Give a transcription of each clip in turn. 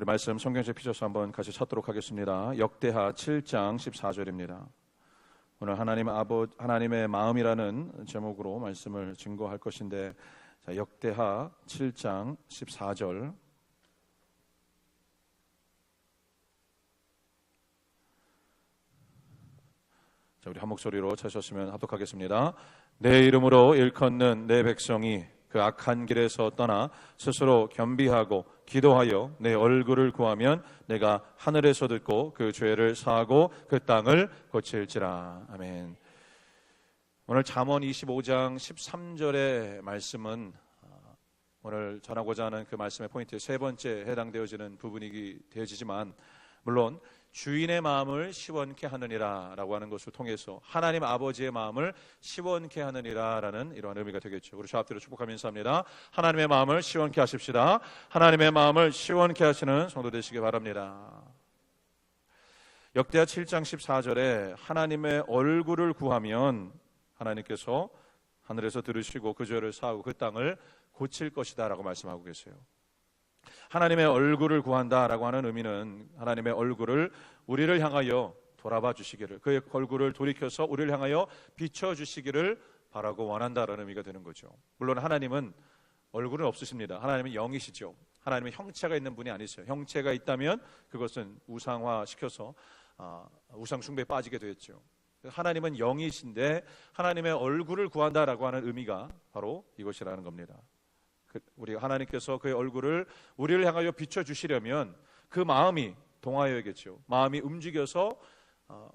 우리 말씀 성경책 펴셔서 한번 같이 찾도록 하겠습니다. 역대하 7장 14절입니다. 오늘 하나님의 마음이라는 제목으로 말씀을 증거할 것인데, 자, 역대하 7장 14절. 자, 우리 한 목소리로 찾으셨으면 합독하겠습니다. 내 이름으로 일컫는 내 백성이 그 악한 길에서 떠나 스스로 겸비하고 기도하여 내 얼굴을 구하면 내가 하늘에서 듣고 그 죄를 사하고 그 땅을 고칠지라. 아멘. 오늘 잠언 25장 13절의 말씀은 오늘 전하고자 하는 그 말씀의 포인트에 세 번째 해당되어지는 부분이 되어지지만, 물론 주인의 마음을 시원케 하느니라 라고 하는 것을 통해서 하나님 아버지의 마음을 시원케 하느니라 라는 이러한 의미가 되겠죠. 우리 저 앞뒤로 축복하면서 합니다. 하나님의 마음을 시원케 하십시다. 하나님의 마음을 시원케 하시는 성도 되시기 바랍니다. 역대하 7장 14절에 하나님의 얼굴을 구하면 하나님께서 하늘에서 들으시고 그 죄를 사하고 그 땅을 고칠 것이다 라고 말씀하고 계세요. 하나님의 얼굴을 구한다라고 하는 의미는 하나님의 얼굴을 우리를 향하여 돌아봐 주시기를, 그의 얼굴을 돌이켜서 우리를 향하여 비춰주시기를 바라고 원한다라는 의미가 되는 거죠. 물론 하나님은 얼굴은 없으십니다. 하나님은 영이시죠. 하나님은 형체가 있는 분이 아니세요. 형체가 있다면 그것은 우상화시켜서 우상 숭배에 빠지게 되었죠. 하나님은 영이신데 하나님의 얼굴을 구한다라고 하는 의미가 바로 이것이라는 겁니다. 우리 하나님께서 그의 얼굴을 우리를 향하여 비춰주시려면 그 마음이 동하여야겠죠. 마음이 움직여서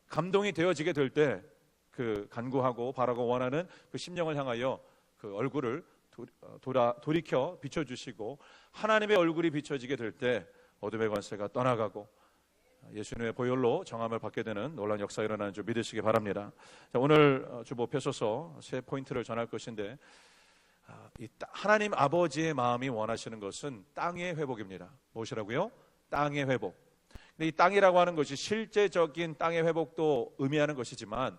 감동이 되어지게 될 때 그 간구하고 바라고 원하는 그 심령을 향하여 그 얼굴을 돌이켜 비춰주시고, 하나님의 얼굴이 비춰지게 될 때 어둠의 권세가 떠나가고 예수님의 보혈로 정함을 받게 되는 놀라운 역사가 일어나는 줄 믿으시기 바랍니다. 자, 오늘 주보 펴서서 세 포인트를 전할 것인데, 하나님 아버지의 마음이 원하시는 것은 땅의 회복입니다. 무엇이라고요? 땅의 회복. 근데 이 땅이라고 하는 것이 실제적인 땅의 회복도 의미하는 것이지만,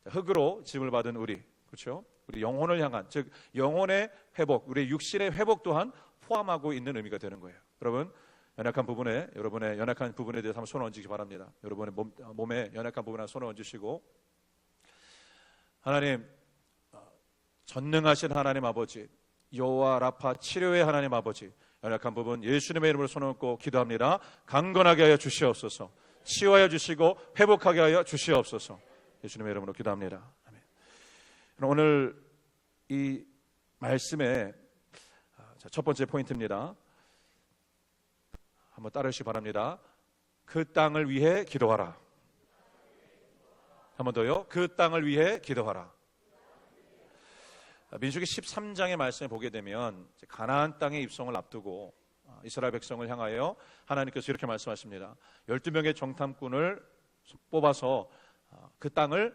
흙으로 짐을 받은 우리, 그렇죠? 우리 영혼을 향한, 즉 영혼의 회복, 우리 육신의 회복 또한 포함하고 있는 의미가 되는 거예요. 여러분, 여러분의 연약한 부분에 대해서 한번 손을 얹으시기 바랍니다. 여러분의 몸에 연약한 부분에 손을 얹으시고, 하나님, 전능하신 하나님 아버지, 여호와 라파 치료의 하나님 아버지, 연약한 부분 예수님의 이름으로 손을 얹고 기도합니다. 강건하게 하여 주시옵소서. 치유하여 주시고 회복하게 하여 주시옵소서. 예수님의 이름으로 기도합니다. 아멘. 오늘 이 말씀의 첫 번째 포인트입니다. 한번 따르시기 바랍니다. 그 땅을 위해 기도하라. 한 번 더요. 그 땅을 위해 기도하라. 민수기 13장의 말씀을 보게 되면 가나안 땅의 입성을 앞두고 이스라엘 백성을 향하여 하나님께서 이렇게 말씀하십니다. 12명의 정탐꾼을 뽑아서 그 땅을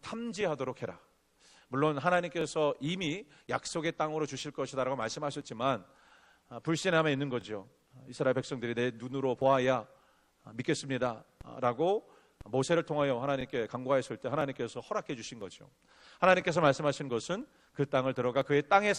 탐지하도록 해라. 물론 하나님께서 이미 약속의 땅으로 주실 것이다라고 말씀하셨지만 불신함에 있는 거죠. 이스라엘 백성들이 내 눈으로 보아야 믿겠습니다 라고 모세를 통하여 하나님께 간구하였을 때 하나님께서 허락해 주신 거죠. 하나님께서 말씀하신 것은 그 땅을 들어가 그 땅의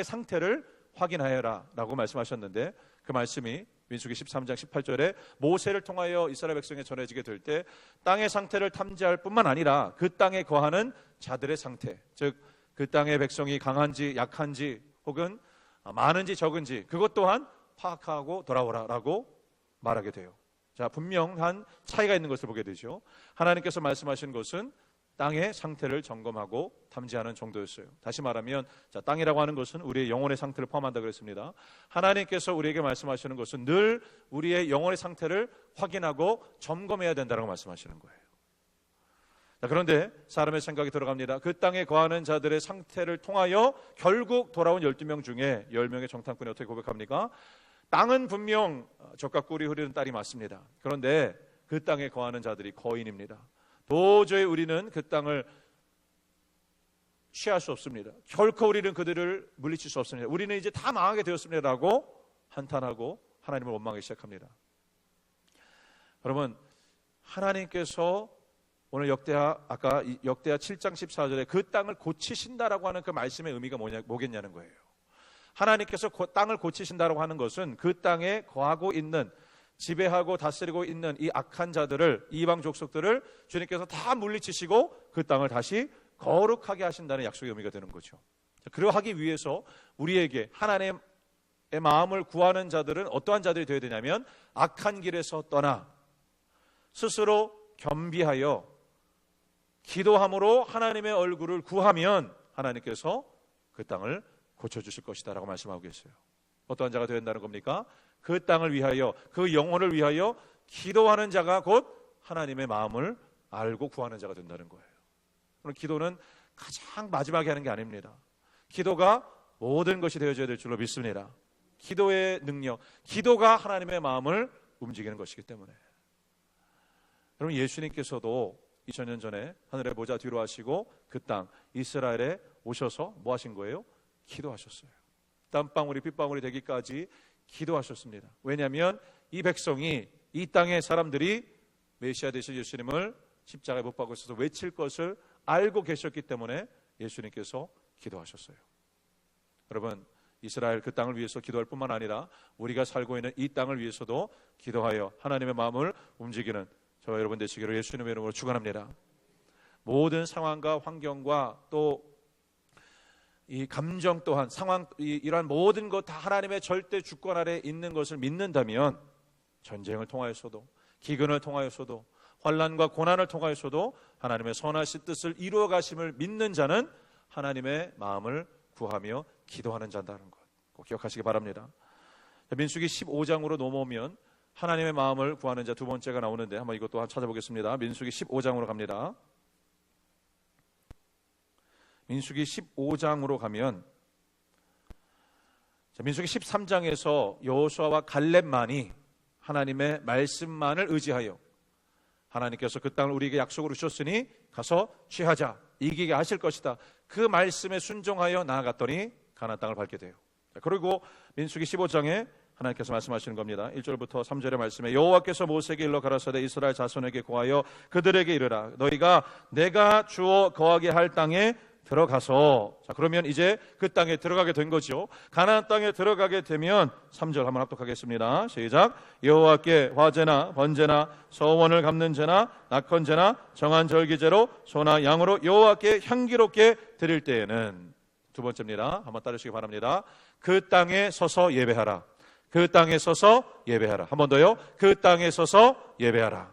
상태를 확인하여라 라고 말씀하셨는데, 그 말씀이 민수기 13장 18절에 모세를 통하여 이스라엘 백성에 전해지게 될 때 땅의 상태를 탐지할 뿐만 아니라 그 땅에 거하는 자들의 상태, 즉 그 땅의 백성이 강한지 약한지 혹은 많은지 적은지 그것 또한 파악하고 돌아오라 라고 말하게 돼요. 자, 분명한 차이가 있는 것을 보게 되죠. 하나님께서 말씀하신 것은 땅의 상태를 점검하고 탐지하는 정도였어요. 다시 말하면, 자, 땅이라고 하는 것은 우리의 영혼의 상태를 포함한다고 그랬습니다. 하나님께서 우리에게 말씀하시는 것은 늘 우리의 영혼의 상태를 확인하고 점검해야 된다고 말씀하시는 거예요. 자, 그런데 사람의 생각이 들어갑니다. 그 땅에 거하는 자들의 상태를 통하여 결국 돌아온 12명 중에 10명의 정탐꾼이 어떻게 고백합니까? 땅은 분명 젖과 꿀이 흐르는 땅이 맞습니다. 그런데 그 땅에 거하는 자들이 거인입니다. 도저히 우리는 그 땅을 취할 수 없습니다. 결코 우리는 그들을 물리칠 수 없습니다. 우리는 이제 다 망하게 되었습니다 라고 한탄하고 하나님을 원망하기 시작합니다. 여러분, 하나님께서 오늘 아까 역대하 7장 14절에 그 땅을 고치신다라고 하는 그 말씀의 의미가 뭐겠냐는 거예요. 하나님께서 땅을 고치신다라고 하는 것은 그 땅에 거하고 있는 지배하고 다스리고 있는 이 악한 자들을, 이방 족속들을 주님께서 다 물리치시고 그 땅을 다시 거룩하게 하신다는 약속의 의미가 되는 거죠. 그러하기 위해서 우리에게 하나님의 마음을 구하는 자들은 어떠한 자들이 되어야 되냐면, 악한 길에서 떠나 스스로 겸비하여 기도함으로 하나님의 얼굴을 구하면 하나님께서 그 땅을 고쳐주실 것이다 라고 말씀하고 계세요. 어떠한 자가 되어야 된다는 겁니까? 그 땅을 위하여, 그 영혼을 위하여 기도하는 자가 곧 하나님의 마음을 알고 구하는 자가 된다는 거예요. 그럼 기도는 가장 마지막에 하는 게 아닙니다. 기도가 모든 것이 되어져야 될 줄로 믿습니다. 기도의 능력, 기도가 하나님의 마음을 움직이는 것이기 때문에. 여러분, 예수님께서도 2000년 전에 하늘의 보좌 뒤로 하시고 그 땅 이스라엘에 오셔서 뭐 하신 거예요? 기도하셨어요. 땀방울이 핏방울이 되기까지 기도하셨습니다. 왜냐하면 이 백성이, 이 땅의 사람들이 메시아 되신 예수님을 십자가에 못 박으셔서 외칠 것을 알고 계셨기 때문에 예수님께서 기도하셨어요. 여러분, 이스라엘 그 땅을 위해서 기도할 뿐만 아니라 우리가 살고 있는 이 땅을 위해서도 기도하여 하나님의 마음을 움직이는 저와 여러분 되시기를 예수님의 이름으로 축원합니다. 모든 상황과 환경과 또 이 감정 또한 상황, 이러한 모든 것 다 하나님의 절대 주권 아래 있는 것을 믿는다면, 전쟁을 통하여서도, 기근을 통하여서도, 환난과 고난을 통하여서도 하나님의 선하신 뜻을 이루어 가심을 믿는 자는 하나님의 마음을 구하며 기도하는 자다는 것 꼭 기억하시기 바랍니다. 민수기 15장으로 넘어오면 하나님의 마음을 구하는 자 두 번째가 나오는데, 한번 이것도 찾아보겠습니다. 민수기 15장으로 갑니다. 민수기 15장으로 가면, 민수기 13장에서 여호수아와 갈렙만이 하나님의 말씀만을 의지하여 하나님께서 그 땅을 우리에게 약속으로 주셨으니 가서 취하자, 이기게 하실 것이다, 그 말씀에 순종하여 나아갔더니 가나안 땅을 밟게 돼요. 그리고 민수기 15장에 하나님께서 말씀하시는 겁니다. 1절부터 3절의 말씀에, 여호와께서 모세에게 일러 가라사대 이스라엘 자손에게 고하여 그들에게 이르라, 너희가 내가 주어 거하게 할 땅에 들어가서. 자, 그러면 이제 그 땅에 들어가게 된 거죠. 가나안 땅에 들어가게 되면 3절 한번 합독하겠습니다. 시작. 여호와께 화제나 번제나 서원을 갚는 제나 낙헌 제나 정한 절기제로 소나 양으로 여호와께 향기롭게 드릴 때에는, 두 번째입니다. 한번 따르시기 바랍니다. 그 땅에 서서 예배하라. 그 땅에 서서 예배하라. 한 번 더요. 그 땅에 서서 예배하라.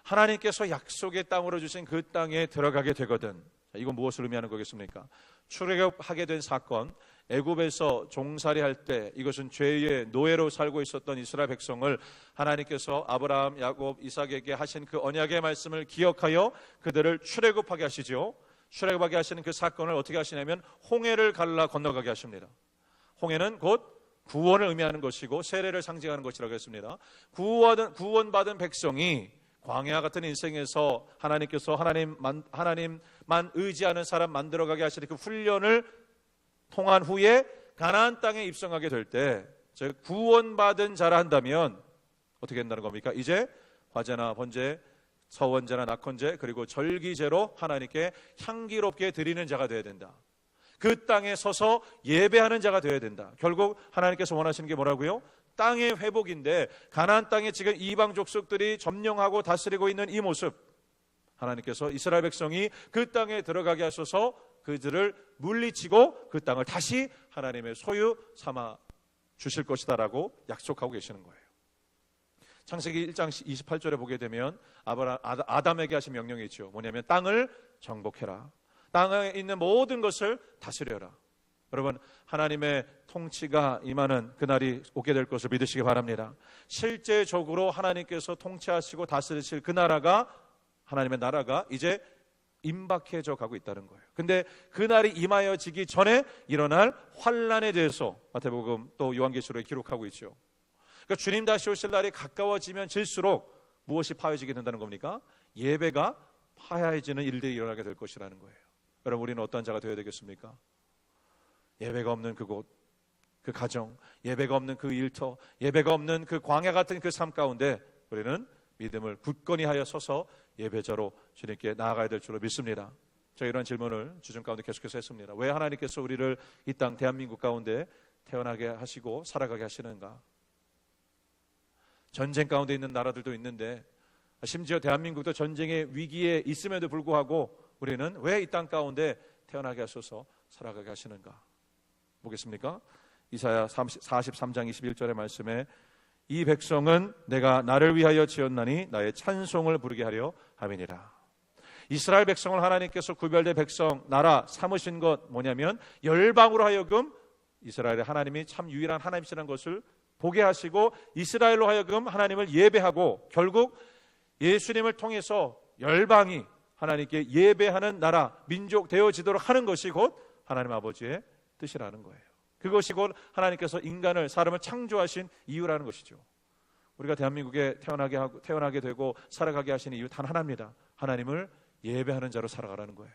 하나님께서 약속의 땅으로 주신 그 땅에 들어가게 되거든. 이건 무엇을 의미하는 거겠습니까? 출애굽하게 된 사건, 애굽에서 종살이할 때 이것은 죄의 노예로 살고 있었던 이스라엘 백성을 하나님께서 아브라함, 야곱, 이삭에게 하신 그 언약의 말씀을 기억하여 그들을 출애굽하게 하시죠. 출애굽하게 하시는 그 사건을 어떻게 하시냐면 홍해를 갈라 건너가게 하십니다. 홍해는 곧 구원을 의미하는 것이고 세례를 상징하는 것이라고 했습니다. 구원받은 백성이 광야 같은 인생에서 하나님께서 하나님만 의지하는 사람 만들어가게 하시는 그 훈련을 통한 후에 가나안 땅에 입성하게 될 때, 즉 구원받은 자라 한다면 어떻게 된다는 겁니까? 이제 화제나 번제, 서원제나 낙헌제, 그리고 절기제로 하나님께 향기롭게 드리는 자가 되어야 된다. 그 땅에 서서 예배하는 자가 되어야 된다. 결국 하나님께서 원하시는 게 뭐라고요? 땅의 회복인데, 가나안 땅에 지금 이방 족속들이 점령하고 다스리고 있는 이 모습, 하나님께서 이스라엘 백성이 그 땅에 들어가게 하셔서 그들을 물리치고 그 땅을 다시 하나님의 소유 삼아 주실 것이다라고 약속하고 계시는 거예요. 창세기 1장 28절에 보게 되면 아담에게 하신 명령이 있죠. 뭐냐면 땅을 정복해라. 땅에 있는 모든 것을 다스려라. 여러분, 하나님의 통치가 임하는 그날이 오게 될 것을 믿으시기 바랍니다. 실제적으로 하나님께서 통치하시고 다스리실 그 나라가, 하나님의 나라가 이제 임박해져 가고 있다는 거예요. 근데 그날이 임하여지기 전에 일어날 환난에 대해서 마태복음 또 요한계시록에 기록하고 있죠. 그러니까 주님 다시 오실 날이 가까워지면 질수록 무엇이 파해지게 된다는 겁니까? 예배가 파해지는 일들이 일어나게 될 것이라는 거예요. 여러분, 우리는 어떤 자가 되어야 되겠습니까? 예배가 없는 그곳, 그 가정, 예배가 없는 그 일터, 예배가 없는 그 광야 같은 그 삶 가운데 우리는 믿음을 굳건히 하여 서서 예배자로 주님께 나아가야 될 줄로 믿습니다. 제가 이런 질문을 주중 가운데 계속해서 했습니다. 왜 하나님께서 우리를 이 땅 대한민국 가운데 태어나게 하시고 살아가게 하시는가? 전쟁 가운데 있는 나라들도 있는데, 심지어 대한민국도 전쟁의 위기에 있음에도 불구하고 우리는 왜 이 땅 가운데 태어나게 하셔서 살아가게 하시는가? 보겠습니까? 이사야 43장 21절의 말씀에 이 백성은 내가 나를 위하여 지었나니 나의 찬송을 부르게 하려 함이니라. 이스라엘 백성을 하나님께서 구별된 백성, 나라 삼으신 것 뭐냐면 열방으로 하여금 이스라엘의 하나님이 참 유일한 하나님이시라는 것을 보게 하시고 이스라엘로 하여금 하나님을 예배하고 결국 예수님을 통해서 열방이 하나님께 예배하는 나라, 민족 되어지도록 하는 것이 곧 하나님 아버지의 뜻이라는 거예요. 그것이 곧 하나님께서 인간을, 사람을 창조하신 이유라는 것이죠. 우리가 대한민국에 태어나게 되고 살아가게 하시는 이유 단 하나입니다. 하나님을 예배하는 자로 살아가라는 거예요.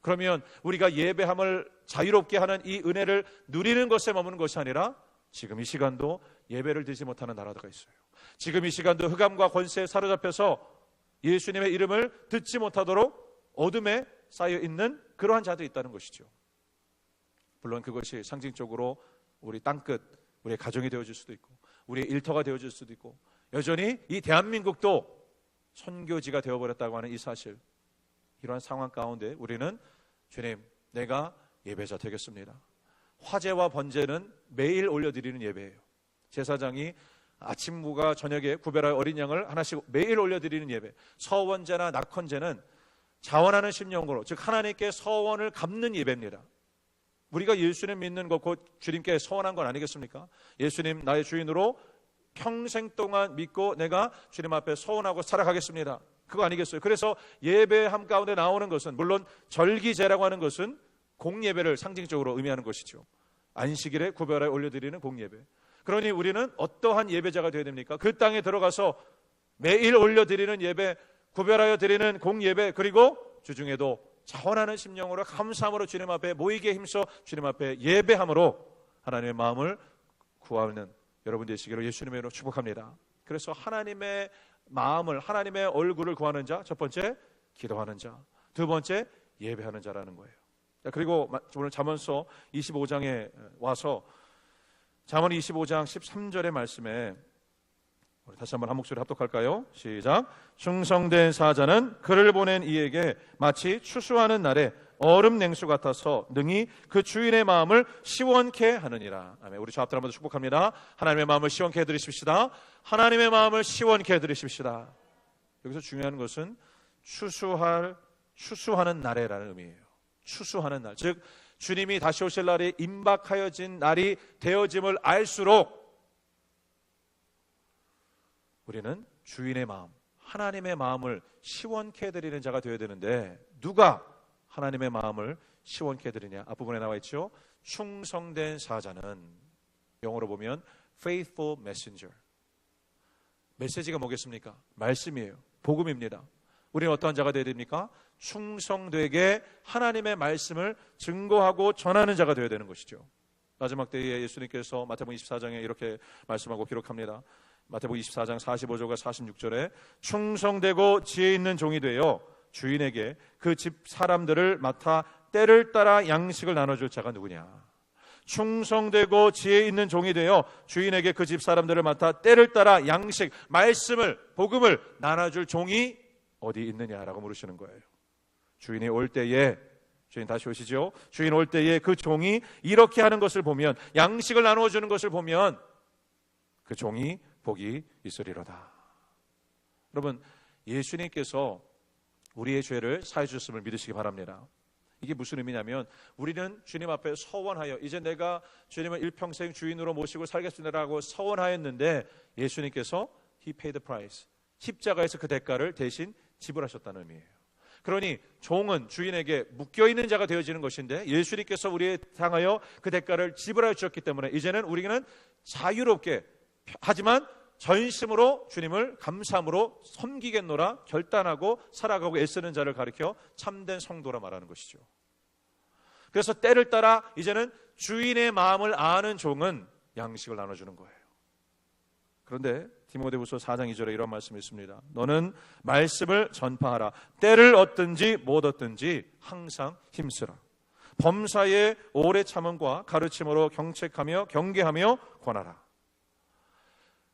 그러면 우리가 예배함을 자유롭게 하는 이 은혜를 누리는 것에 머무는 것이 아니라 지금 이 시간도 예배를 드리지 못하는 나라가 있어요. 지금 이 시간도 흑암과 권세에 사로잡혀서 예수님의 이름을 듣지 못하도록 어둠에 쌓여있는 그러한 자들이 있다는 것이죠. 물론 그것이 상징적으로 우리 땅끝, 우리의 가정이 되어질 수도 있고 우리의 일터가 되어질 수도 있고 여전히 이 대한민국도 선교지가 되어버렸다고 하는 이 사실, 이러한 상황 가운데 우리는 주님, 내가 예배자 되겠습니다. 화제와 번제는 매일 올려드리는 예배예요. 제사장이 아침과 저녁에 구별할 어린 양을 하나씩 매일 올려드리는 예배. 서원제나 낙헌제는 자원하는 심령으로, 즉 하나님께 서원을 갚는 예배입니다. 우리가 예수님 믿는 것 곧 주님께 서원한 건 아니겠습니까? 예수님 나의 주인으로 평생 동안 믿고 내가 주님 앞에 서원하고 살아가겠습니다. 그거 아니겠어요? 그래서 예배함 가운데 나오는 것은, 물론 절기제라고 하는 것은 공예배를 상징적으로 의미하는 것이죠. 안식일에 구별하여 올려드리는 공예배. 그러니 우리는 어떠한 예배자가 되어야 됩니까? 그 땅에 들어가서 매일 올려드리는 예배, 구별하여 드리는 공예배, 그리고 주중에도 자원하는 심령으로 감사함으로 주님 앞에 모이게 힘써 주님 앞에 예배함으로 하나님의 마음을 구하는 여러분 되시기를 예수님의 이름으로 축복합니다. 그래서 하나님의 마음을, 하나님의 얼굴을 구하는 자, 첫 번째 기도하는 자, 두 번째 예배하는 자라는 거예요. 그리고 오늘 잠언서 25장에 와서 잠언 25장 13절의 말씀에 우리 다시 한번 한 목소리 합독할까요? 시작. 충성된 사자는 그를 보낸 이에게 마치 추수하는 날에 얼음 냉수 같아서 능히 그 주인의 마음을 시원케 하느니라. 아멘. 우리 저 앞들 한번 축복합니다. 하나님의 마음을 시원케 해드리십시다. 하나님의 마음을 시원케 해드리십시다. 여기서 중요한 것은 추수하는 날에라는 의미예요. 추수하는 날, 즉 주님이 다시 오실 날이 임박하여진 날이 되어짐을 알수록 우리는 주인의 마음, 하나님의 마음을 시원케 해드리는 자가 되어야 되는데, 누가 하나님의 마음을 시원케 해드리냐? 앞부분에 나와 있죠. 충성된 사자는, 영어로 보면 faithful messenger. 메시지가 뭐겠습니까? 말씀이에요. 복음입니다. 우리는 어떠한 자가 되어야 됩니까? 충성되게 하나님의 말씀을 증거하고 전하는 자가 되어야 되는 것이죠. 마지막 때에 예수님께서 마태복음 24장에 이렇게 말씀하고 기록합니다. 마태복음 24장 45절과 46절에 충성되고 지혜 있는 종이 되어 주인에게 그 집 사람들을 맡아 때를 따라 양식을 나눠줄 자가 누구냐? 충성되고 지혜 있는 종이 되어 주인에게 그 집 사람들을 맡아 때를 따라 양식, 말씀을, 복음을 나눠줄 종이 어디 있느냐라고 물으시는 거예요. 주인이 올 때에, 주인 다시 오시죠. 주인 올 때에 그 종이 이렇게 하는 것을 보면, 양식을 나누어 주는 것을 보면 그 종이 복이 있으리로다. 여러분, 예수님께서 우리의 죄를 사해 주셨음을 믿으시기 바랍니다. 이게 무슨 의미냐면, 우리는 주님 앞에 서원하여 이제 내가 주님을 일평생 주인으로 모시고 살겠습니다라고 서원하였는데, 예수님께서 He paid the price, 십자가에서 그 대가를 대신 지불하셨다는 의미예요. 그러니 종은 주인에게 묶여있는 자가 되어지는 것인데, 예수님께서 우리에 향하여 그 대가를 지불하여 주셨기 때문에 이제는 우리는 자유롭게, 하지만 전심으로 주님을 감사함으로 섬기겠노라 결단하고 살아가고 애쓰는 자를 가리켜 참된 성도라 말하는 것이죠. 그래서 때를 따라 이제는 주인의 마음을 아는 종은 양식을 나눠주는 거예요. 그런데 디모데후서 4장 2절에 이런 말씀이 있습니다. 너는 말씀을 전파하라. 때를 얻든지 못 얻든지 항상 힘쓰라. 범사에 오래 참음과 가르침으로 경책하며 경계하며 권하라.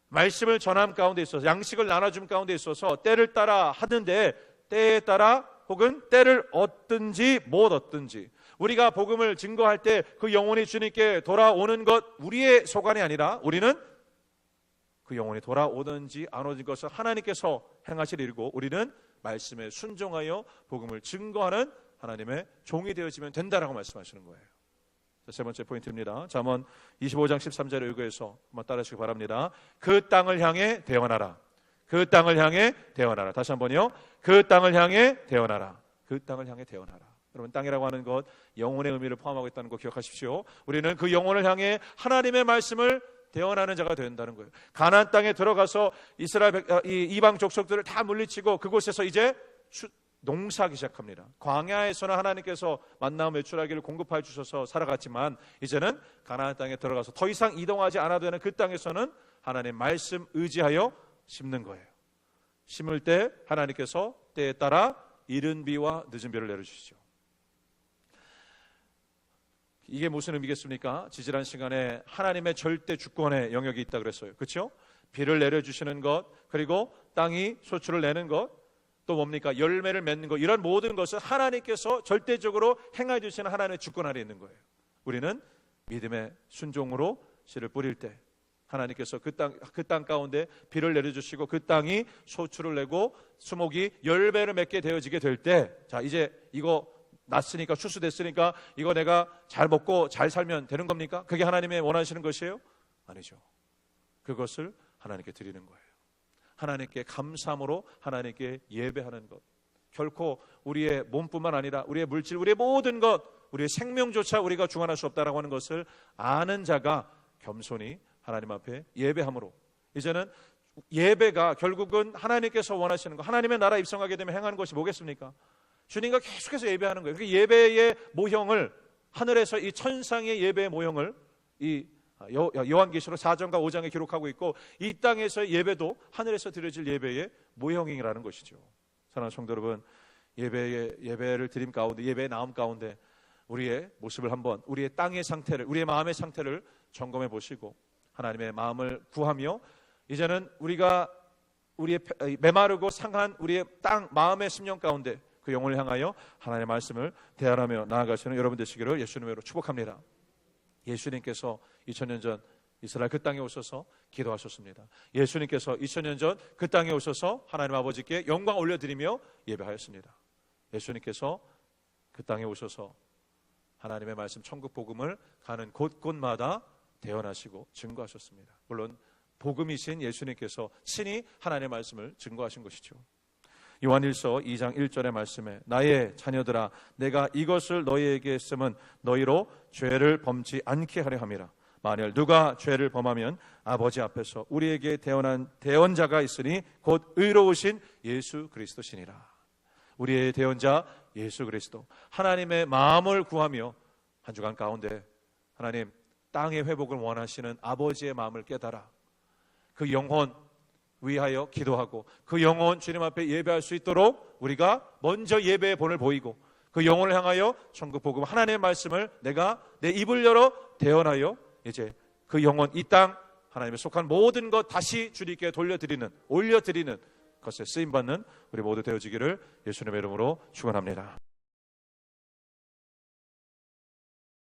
말씀을 전함 가운데 있어서, 양식을 나눠줌 가운데 있어서 때를 따라 하는데, 때에 따라 혹은 때를 얻든지 못 얻든지, 우리가 복음을 증거할 때 그 영혼이 주님께 돌아오는 것 우리의 소관이 아니라, 우리는 그 영혼이 돌아오든지 안 오는 것을 하나님께서 행하실 일이고, 우리는 말씀에 순종하여 복음을 증거하는 하나님의 종이 되어지면 된다라고 말씀하시는 거예요. 세 번째 포인트입니다. 잠언 25장 13절을 읽어서 한번 따라하시기 바랍니다. 그 땅을 향해 대언하라. 그 땅을 향해 대언하라. 다시 한번요. 그 땅을 향해 대언하라. 그 땅을 향해 대언하라. 여러분, 땅이라고 하는 것 영혼의 의미를 포함하고 있다는 거 기억하십시오. 우리는 그 영혼을 향해 하나님의 말씀을 대언하는 자가 된다는 거예요. 가나안 땅에 들어가서 이스라엘 이방 족속들을 다 물리치고 그곳에서 이제 농사하기 시작합니다. 광야에서는 하나님께서 만나 메추라기를 공급하여 주셔서 살아갔지만, 이제는 가나안 땅에 들어가서 더 이상 이동하지 않아도 되는 그 땅에서는 하나님 말씀 의지하여 심는 거예요. 심을 때 하나님께서 때에 따라 이른 비와 늦은 비를 내려주시죠. 이게 무슨 의미겠습니까? 지지난 시간에 하나님의 절대 주권의 영역이 있다 그랬어요. 그렇죠? 비를 내려주시는 것, 그리고 땅이 소출을 내는 것, 또 뭡니까? 열매를 맺는 것, 이런 모든 것은 하나님께서 절대적으로 행해 주시는 하나님의 주권 아래 있는 거예요. 우리는 믿음의 순종으로 씨를 뿌릴 때 하나님께서 그 땅 가운데 비를 내려주시고 그 땅이 소출을 내고 수목이 열매를 맺게 되어지게 될 때, 자, 이제 이거 났으니까, 추수됐으니까 이거 내가 잘 먹고 잘 살면 되는 겁니까? 그게 하나님의 원하시는 것이에요? 아니죠. 그것을 하나님께 드리는 거예요. 하나님께 감사함으로 하나님께 예배하는 것. 결코 우리의 몸뿐만 아니라 우리의 물질, 우리의 모든 것, 우리의 생명조차 우리가 주관할 수 없다라고 하는 것을 아는 자가 겸손히 하나님 앞에 예배함으로, 이제는 예배가 결국은 하나님께서 원하시는 것, 하나님의 나라 입성하게 되면 행하는 것이 뭐겠습니까? 주님과 계속해서 예배하는 거예요. 그 예배의 모형을, 하늘에서 이 천상의 예배의 모형을 이 요한계시록 4장과 5장에 기록하고 있고, 이 땅에서의 예배도 하늘에서 드려질 예배의 모형이라는 것이죠. 사랑하는 성도 여러분, 예배를 드림 가운데, 예배의 나옴 가운데 우리의 모습을 한번, 우리의 땅의 상태를, 우리의 마음의 상태를 점검해 보시고 하나님의 마음을 구하며, 이제는 우리가 우리의 메마르고 상한 우리의 땅, 마음의 심령 가운데 그 영혼을 향하여 하나님의 말씀을 대하며 나아가시는 여러분 되시기를 예수님으로 축복합니다. 예수님께서 2000년 전 이스라엘 그 땅에 오셔서 기도하셨습니다. 예수님께서 2000년 전 그 땅에 오셔서 하나님 아버지께 영광 올려드리며 예배하였습니다. 예수님께서 그 땅에 오셔서 하나님의 말씀, 천국 복음을 가는 곳곳마다 대언하시고 증거하셨습니다. 물론 복음이신 예수님께서 친히 하나님의 말씀을 증거하신 것이죠. 요한일서 2장 1절의 말씀에, 나의 자녀들아, 내가 이것을 너희에게 했음은 너희로 죄를 범치 않게 하려 함이라. 만일 누가 죄를 범하면 아버지 앞에서 우리에게 대언한 대언자가 있으니 곧 의로우신 예수 그리스도시니라. 우리의 대언자 예수 그리스도, 하나님의 마음을 구하며 한 주간 가운데 하나님 땅의 회복을 원하시는 아버지의 마음을 깨달아 그 영혼 위하여 기도하고, 그 영혼 주님 앞에 예배할 수 있도록 우리가 먼저 예배의 본을 보이고, 그 영혼을 향하여 천국 복음, 하나님의 말씀을 내가 내 입을 열어 대언하여 이제 그 영혼, 이 땅, 하나님의 속한 모든 것 다시 주님께 돌려드리는, 올려드리는 것에 쓰임받는 우리 모두 되어지기를 예수님의 이름으로 축원합니다.